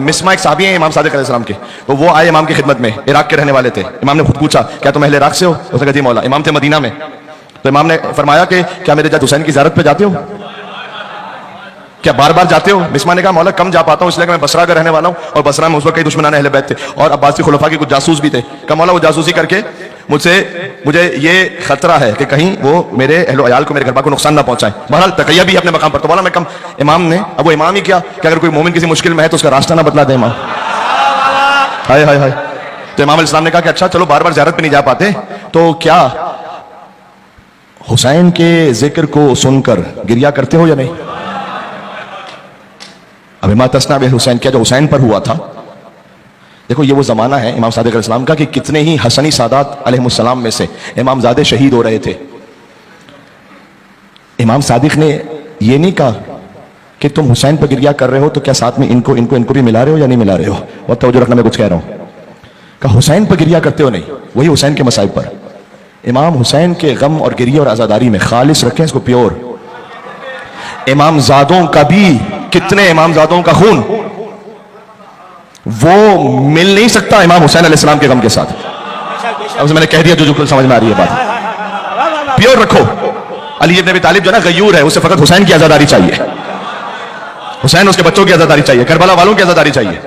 مسما ایک صحابی ہیں امام صادق علیہ السلام کے، تو وہ آئے امام کی خدمت میں، عراق کے رہنے والے تھے۔ امام نے خود پوچھا کیا تم اہل عراق سے ہو؟ اس نے کہا جی مولا۔ امام تھے مدینہ میں، تو امام نے فرمایا کہ کیا میرے جد حسین کی زیارت پہ جاتے ہو؟ کیا بار بار جاتے ہو؟ مسما نے کہا مولا کم جا پاتا ہوں، اس لیے کہ میں بصرہ کا رہنے والا ہوں، اور بصرہ میں اس وقت کئی دشمنان اہل بیت تھے اور عباسی خلفاء کے کچھ جاسوس بھی تھے۔ کہا مولا وہ جاسوسی کر کے مجھے یہ خطرہ ہے کہ کہیں وہ میرے اہل و عیال کو، میرے گھر بار کو نقصان نہ پہنچائیں۔ بہرحال تقیہ بھی اپنے مقام پر، تو مولا میں کم امام نے، اب وہ امام ہی کیا کہ اگر کوئی مومن کسی مشکل میں ہے تو اس کا راستہ نہ بدلا دے امام۔ ہائے ہائے ہائے۔ تو امام علیہ السلام نے کہا کہ اچھا چلو بار بار زیارت پہ نہیں جا پاتے تو کیا حسین کے ذکر کو سن کر گریا کرتے ہو یا نہیں؟ اب ما تصنع بحسین، کیا جو حسین پر ہوا تھا، دیکھو یہ وہ زمانہ ہے امام صادق علیہ السلام کا کہ کتنے ہی حسنی سادات علیہ السلام میں سے امام زادے شہید ہو رہے تھے۔ امام صادق نے یہ نہیں کہا کہ تم حسین پر گریا کر رہے ہو تو کیا ساتھ میں ان کو بھی ملا رہے ہو یا نہیں ملا رہے ہو؟ اور توجہ رکھنا میں کچھ کہہ رہا ہوں، کہ حسین پر گریا کرتے ہو نہیں، وہی حسین کے مصائب پر۔ امام حسین کے غم اور گریہ اور عزاداری میں خالص رکھیں اس کو، پیور۔ امام زادوں کا بھی، کتنے امام زادوں کا خون وہ مل نہیں سکتا امام حسین علیہ السلام کے غم کے ساتھ۔ اب میں نے کہہ دیا جو سمجھ میں آ رہی ہے بات، پیور رکھو۔ علی ابن ابی طالب جو نا غیور ہے، اسے فقط حسین کی عزاداری چاہیے، حسین اس کے بچوں کی عزاداری چاہیے، کربلا والوں کی عزاداری چاہیے۔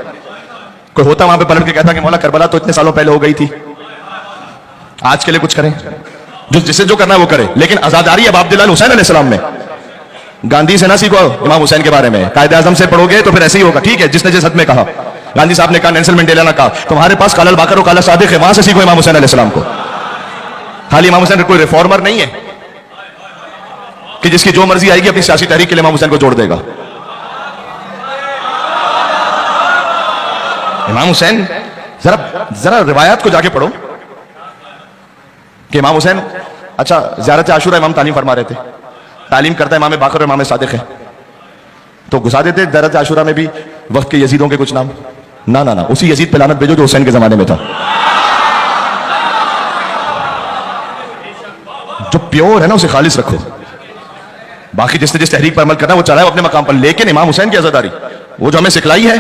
کوئی ہوتا وہاں پہ پلٹ کے کہتا کہ مولا کربلا تو اتنے سالوں پہلے ہو گئی تھی، آج کے لیے کچھ کریں، جسے جو کرنا ہے وہ کرے، لیکن عزاداری اب عبداللہ حسین علیہ السلام میں۔ گاندھی سے نہ سیکھو امام حسین کے بارے میں، قائد اعظم سے پڑھو گے تو پھر ایسے ہی ہوگا، ٹھیک ہے، جس نے جس حد میں کہا، گاندھی صاحب نے کہا، نیلسن منڈیلا نے کہا، تمہارے پاس کالا الباقر اور کالا صادق ہے، وہاں سے سیکھو امام حسین علیہ السلام کو۔ خالی امام حسین کوئی ریفارمر نہیں ہے کہ جس کی جو مرضی آئے گی اپنی سیاسی تحریک کے لیے امام حسین کو جوڑ دے گا۔ امام حسین ذرا روایات کو جا کے پڑھو کہ امام حسین، اچھا زیارت عاشورہ امام تعلیم فرما رہے تھے، تعلیم کرتا ہے امام باقر اور امام صادق ہے، تو گھسا دیتے زیارت عاشورہ میں بھی وقت کے یزیدوں کے کچھ نام، نہ اسی یزید پہ لعنت بھیجو جو حسین کے زمانے میں تھا۔ جو پیور ہے نا اسے خالص رکھو، باقی جس نے جس تحریک پر عمل کرنا وہ چلائے اپنے مقام پر، لیکن امام حسین کی عزاداری وہ جو ہمیں سکھلائی ہے،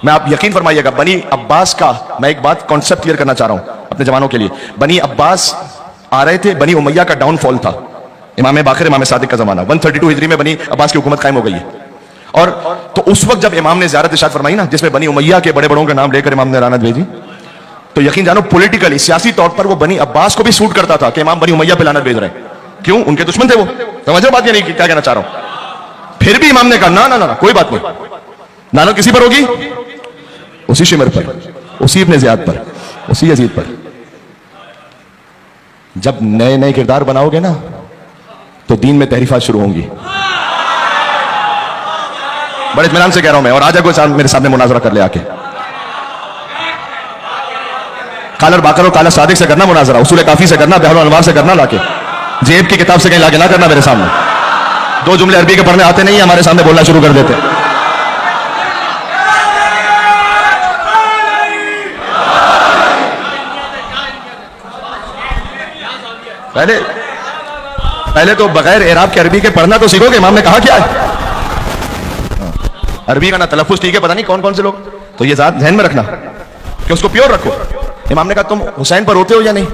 میں آپ یقین فرمائیے گا بنی عباس کا، میں ایک بات کانسیپٹ کلیئر کرنا چاہ رہا ہوں اپنے جوانوں کے لیے۔ بنی عباس آ رہے تھے، بنی امیہ کا ڈاؤن فال تھا، امام باقر امام صادق کا زمانہ، 132 ہجری میں بنی عباس کی حکومت قائم ہو گئی ہے، اور تو اس وقت جب امام نے زیارت ارشاد فرمائی نا، جس میں بنی امیہ کے بڑے بڑوں کے نام لے کر امام نے لعنت بھیجی، تو یقین جانو پولیٹیکلی، سیاسی طور پر وہ بنی عباس کو بھی سوٹ کرتا تھا کہ امام بنی امیہ پہ لعنت بھیج رہے ہیں، کیوں؟ ان کے دشمن تھے وہ، سمجھو بات، یہ نہیں کیا کہنا چاہ رہا ہوں۔ پھر بھی امام نے کہا نہ کوئی بات نہیں، لعنت کسی پر ہوگی؟ اسی شمر پر، اسی ابن زیاد پر، اسی یزید پر۔ جب نئے نئے کردار بناؤ گے نا تو دین میں تحریفات شروع ہوں گی، بڑے اطمینان سے کہہ رہا ہوں میں، اور آج کوئی میرے سامنے مناظرہ کر لے آ کے، کالا باقر اور کالا صادق سے کرنا مناظرہ، اصول کافی سے کرنا، بحر الانوار سے کرنا، لا کے جیب کی کتاب سے کہیں لا کے نہ کرنا میرے سامنے۔ دو جملے عربی کے پڑھنے آتے نہیں ہیں، ہمارے سامنے بولنا شروع کر دیتے۔ پہلے تو بغیر اعراب کے عربی کے پڑھنا تو سیکھو کہ امام نے کہا کیا ہے۔ عربی کا نہ تلفظ ٹھیک ہے، پتہ نہیں کون کون سے لوگ، تو یہ ذات ذہن میں رکھنا کہ اس کو پیور رکھو۔ امام نے کہا تم حسین پر ہوتے ہو یا نہیں؟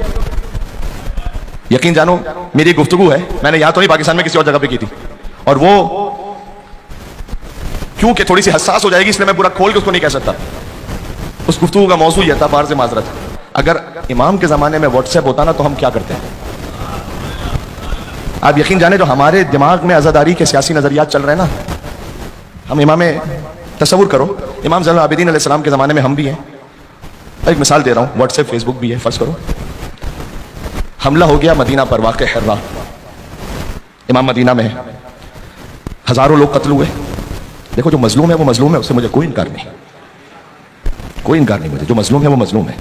یقین جانو میری گفتگو ہے، میں نے یہاں تو نہیں، پاکستان میں کسی اور جگہ پہ کی تھی، اور وہ کیونکہ تھوڑی سی حساس ہو جائے گی اس لیے میں پورا کھول کے اس کو نہیں کہہ سکتا۔ اس گفتگو کا موضوع یہ تھا، باہر سے معذرت، اگر امام کے زمانے میں واٹس ایپ ہوتا نا تو ہم کیا کرتے ہیں؟ آپ یقین جانے جو ہمارے دماغ میں عزاداری کے سیاسی نظریات چل رہے ہیں نا، ہم امام، تصور کرو امام زین العابدین علیہ السلام کے زمانے میں ہم بھی ہیں، ایک مثال دے رہا ہوں، واٹس ایپ فیس بک بھی ہے، فرض کرو حملہ ہو گیا مدینہ پر، واقع حرہ، امام مدینہ میں ہے، ہزاروں لوگ قتل ہوئے۔ دیکھو جو مظلوم ہے وہ مظلوم ہے، اس سے مجھے کوئی انکار نہیں، کوئی انکار نہیں مجھے، جو مظلوم ہے وہ مظلوم ہے،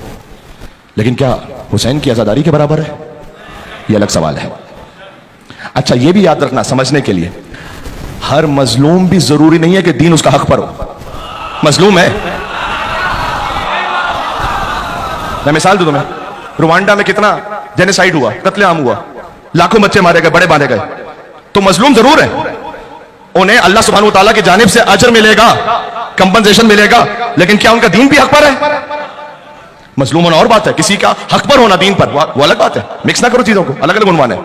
لیکن کیا حسین کی عزاداری کے برابر ہے؟ یہ الگ سوال ہے۔ اچھا یہ بھی یاد رکھنا سمجھنے کے لیے، ہر مظلوم بھی ضروری نہیں ہے کہ دین اس کا حق پر ہو، مظلوم ہے۔ میں مثال دوں تمہیں، روانڈا میں کتنا جینیسائیڈ ہوا، قتل عام ہوا، لاکھوں بچے مارے گئے، بڑے باندھے گئے، تو مظلوم ضرور ہے، انہیں اللہ سبحانہ وتعالیٰ کی جانب سے اجر ملے گا، कंपनसेशन मिलेगा, लेकिन क्या उनका दीन भी हक पर है? मजलूम होना और बात है, किसी का हक पर होना दीन पर वो अलग बात है। मिक्स ना करो चीजों को, अलग अलग उन्वान है।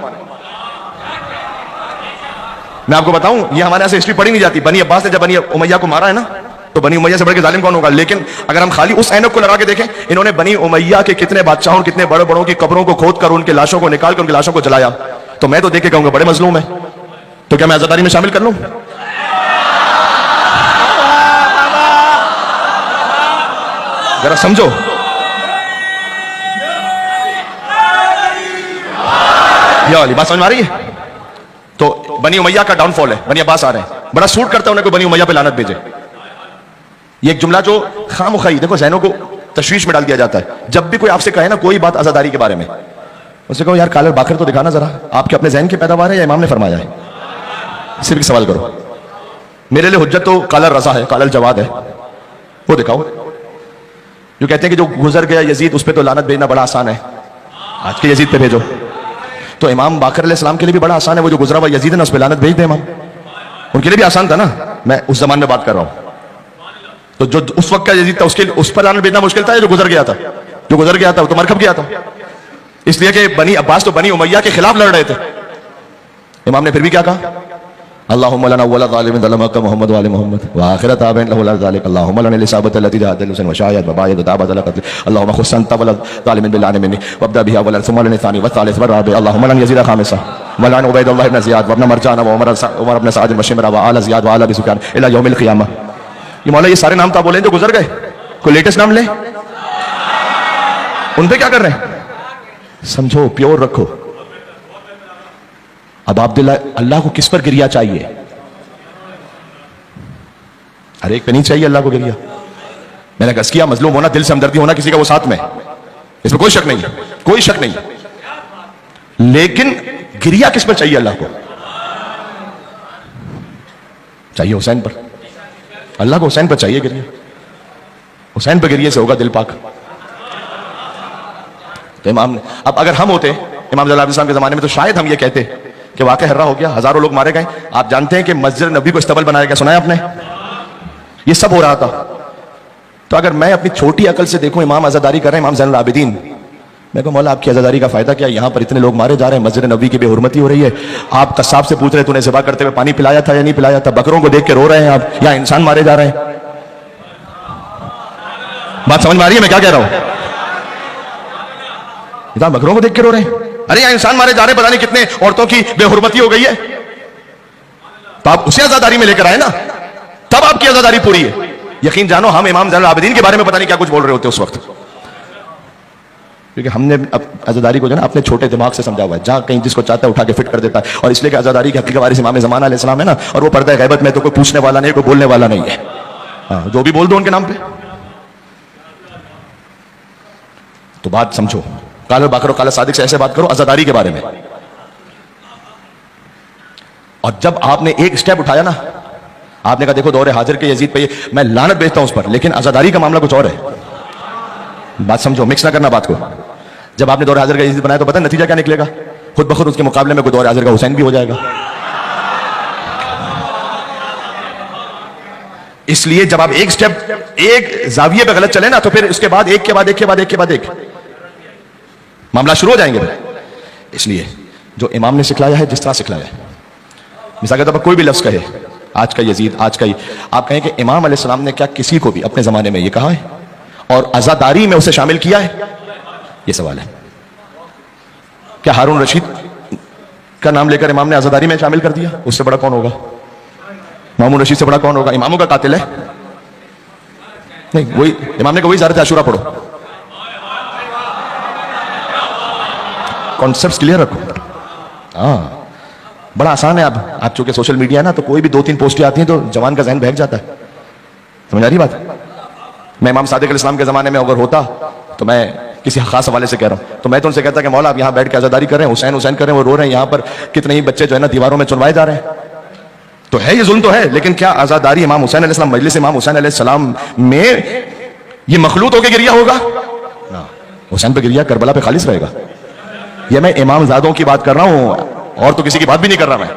मैं आपको बताऊं, ये हमारे यहां से हिस्ट्री पढ़ी नहीं जाती। बनी अब्बास ने जब बनी उमैया को मारा है ना, तो बनी उमैया से बढ़ के जालिम कौन होगा? लेकिन अगर हम खाली उस ऐनक को लगा के देखें, इन्होंने बनी उमैया के कितने बादशाहों, कितने बड़े बड़ों की कब्रों को खोद कर उनके लाशों को निकाल कर उनकी लाशों को जलाया, तो मैं तो देख के कहूंगा बड़े मजलूम है। तो क्या मैं आजादारी में शामिल कर लूं? जरा समझो, ये वाली बात समझ में आ रही है? तो बनी उमैया का डाउनफॉल है, बनी अब्बास आ रहे हैं, बड़ा सूट करता है उन्हें कोई बनी उमैया पे लानत भेजे। ये एक जुमला जो खामखाई देखो ज़हनों को तशवीश में डाल दिया जाता है। जब भी कोई आपसे कहे ना कोई बात आजादारी के बारे में, उससे कहो यार कालर बाकर तो दिखाना जरा, आपके अपने जहन की पैदावार है या इमाम ने फरमाया है? सिर्फ सवाल करो। मेरे लिए हुज्जत तो कालर रजा है, कालर जवाद है, वो दिखाओ। जो कहते हैं कि जो गुजर गया यजीद उस पर तो लानत भेजना बड़ा आसान है, आज के यजीद पे भेजो। तो इमाम बाकर अलैहिस्सलाम के लिए भी बड़ा आसान है, वो जो गुजरा हुआ यजीद है ना उस पर लानत भेज दे इमाम, उनके लिए भी आसान था ना। मैं उस जमाने में बात कर रहा हूं। तो जो उस वक्त का यजीद था उसके उस पर लानत भेजना मुश्किल था, जो गुजर गया था, जो गुजर गया था वो तो मरकब गया था। इसलिए कि बनी अब्बास तो बनी उमैया के खिलाफ लड़ रहे थे। इमाम ने फिर भी क्या कहा? अल्लाहुम्मा लना वला ज़ालिमिन ज़लमक मुहम्मद व आले मुहम्मद व आखिरत आबैन लहु ला ज़ालिक अल्लाहुम्मा लना लिसाबत लती जादल हुसैन व शायद व बायद दाबत लक़त अल्लाहुम्मा खुस्सन तवल ज़ालिमिन बिल आलमिन वब्दा बिहा वल सुम्मा लना सानी व सालिस व राबि अल्लाहुम्मा लना यज़ीद खामिसा व लना उबैदुल्लाह इब्न ज़ियाद व इब्न मरजान व उमर इब्न सअद व शिमरा व आला ज़ियाद व आला अबी सुफयान इला यौमिल क़ियामा। ये मौला ये सारे नाम तो आप बोले जो गुजर गए, कोई लेटेस्ट नाम ले, उन पे क्या कर रहे हैं? समझो, प्योर रखो। अब अब्दुल्लाह अल्लाह को किस पर गिरिया चाहिए? हर एक पे नहीं चाहिए अल्लाह को गिरिया। मैंने कस किया मजलूम होना, दिल से हमदर्दी होना किसी का वो साथ में, इसमें कोई शक नहीं है, कोई शक नहीं है। लेकिन गिरिया किस पर चाहिए? अल्लाह को चाहिए हुसैन पर, अल्लाह को हुसैन पर चाहिए गिरिया। हुसैन पर गिरिए से होगा दिल पाक। तो इमाम ने, अब अगर हम होते इमाम ज़लाल अलैहिस्सलाम के जमाने में, तो शायद हम ये कहते कि वाकई हर्रा हो गया, हजारों लोग मारे गए। आप जानते हैं कि मस्जिद नबी को इस्तबल बनाया गया, सुना है आपने? ये सब हो रहा था। तो अगर मैं अपनी छोटी अकल से देखूं इमाम आजादारी कर रहे हैं, इमाम ज़ैनुल आबिदीन, मैं कहूं मौला आपकी आजादारी का फायदा क्या? यहां पर इतने लोग मारे जा रहे हैं, मस्जिद नबी की बेहुरमती हो रही है। आप कसाब से पूछ रहे तूने ज़िबा करते हुए पानी पिलाया था या नहीं पिलाया था? बकरों को देख के रो रहे हैं आप, या इंसान मारे जा रहे हैं? बात समझ में आ रही है मैं क्या कह रहा हूं? इतना बकरों को देख के रो रहे हैं, अरे यहाँ इंसान मारे जा रहे हैं, पता नहीं कितने औरतों की बेहुरमती हो गई है। तो आप उसे आजादारी में लेकर आए ना, तब आपकी आजादारी पूरी है। यकीन जानो हम इमाम ज़ैनुल आबिदीन के बारे में पता नहीं क्या कुछ बोल रहे होते उस वक्त, क्योंकि हमने आजादारी को जो ना अपने छोटे दिमाग से समझा हुआ है, जहां कहीं जिसको चाहता है उठा के फिट कर देता है। और इसलिए कि आजादारी के हकीकी वारिस इमाम ज़माना अलैहिस्सलाम है ना, और वो पर्दा गैबत में तो कोई पूछने वाला नहीं, कोई बोलने वाला नहीं है। हाँ, जो भी बोल दो उनके नाम पे। तो बात समझो, काला बाकर काला सादिक से ऐसे बात करो आजादारी के बारे में। और जब आपने एक स्टेप उठाया ना, आपने कहा देखो दौरे हाजिर के यजीद पे मैं लानत भेजता हूं उस पर, लेकिन आजादारी का मामला कुछ और है। बात समझो, मिक्स ना करना बात को। जब आपने दौरे हाजिर का यजीद बनाया तो पता नतीजा क्या निकलेगा? खुद बखुद उसके मुकाबले में कोई दौरे हाजिर का हुसैन भी हो जाएगा। इसलिए जब आप एक स्टेप एक जाविये पे गलत चले ना, तो फिर उसके बाद एक के बाद एक के बाद एक के बाद एक मामला शुरू हो जाएंगे। इसलिए जो इमाम ने सिखलाया है, जिस तरह सिखलाया है, मिसाल के तौर पर कोई भी लफ्ज कहे आज का यजीद, आज का ही, आप कहें कि इमाम अलैहिस्सलाम ने क्या किसी को भी अपने जमाने में ये कहा है और आजादारी में उसे शामिल किया है? ये सवाल है। क्या हारून रशीद का नाम लेकर इमाम ने आजादारी में शामिल कर दिया? उससे बड़ा कौन होगा? मामून रशीद से बड़ा कौन होगा? इमामों का कातिल है नहीं, वही इमाम ने कहा वही ज़ारत आशूरा पढ़ो। कॉन्सेप्ट्स क्लियर रखो। हाँ, बड़ा आसान है। आप चूंकि सोशल मीडिया है ना, तो कोई भी 2-3 पोस्टें आती हैं तो जवान का जहन बहक जाता है। समझ आ रही बात? मैं इमाम सादिक अलैहिस्सलाम के ज़माने में अगर होता, तो मैं किसी खास हवाले से कह रहा हूँ, तो मैं तो उनसे कहता कि मौला आप यहाँ बैठ के आज़ादारी कर रहे हैं, हुसैन हुसैन कर रहे हैं, वो रो रहे हैं, यहाँ पर कितने ही बच्चे जो है ना दीवारों में चुनवाए जा रहे हैं। तो है ये जुल्म तो है, लेकिन क्या आज़ादारी इमाम हुसैन अलैहिस्सलाम, मजलिस इमाम हुसैन अलैहिस्सलाम में ये मखलूत होकर गिरिया होगा ना? हुसैन पे गिरिया करबला पे खालिस रहेगा। ये मैं इमाम ज़ादों की बात कर रहा हूँ, और तो किसी की बात भी नहीं कर रहा मैं।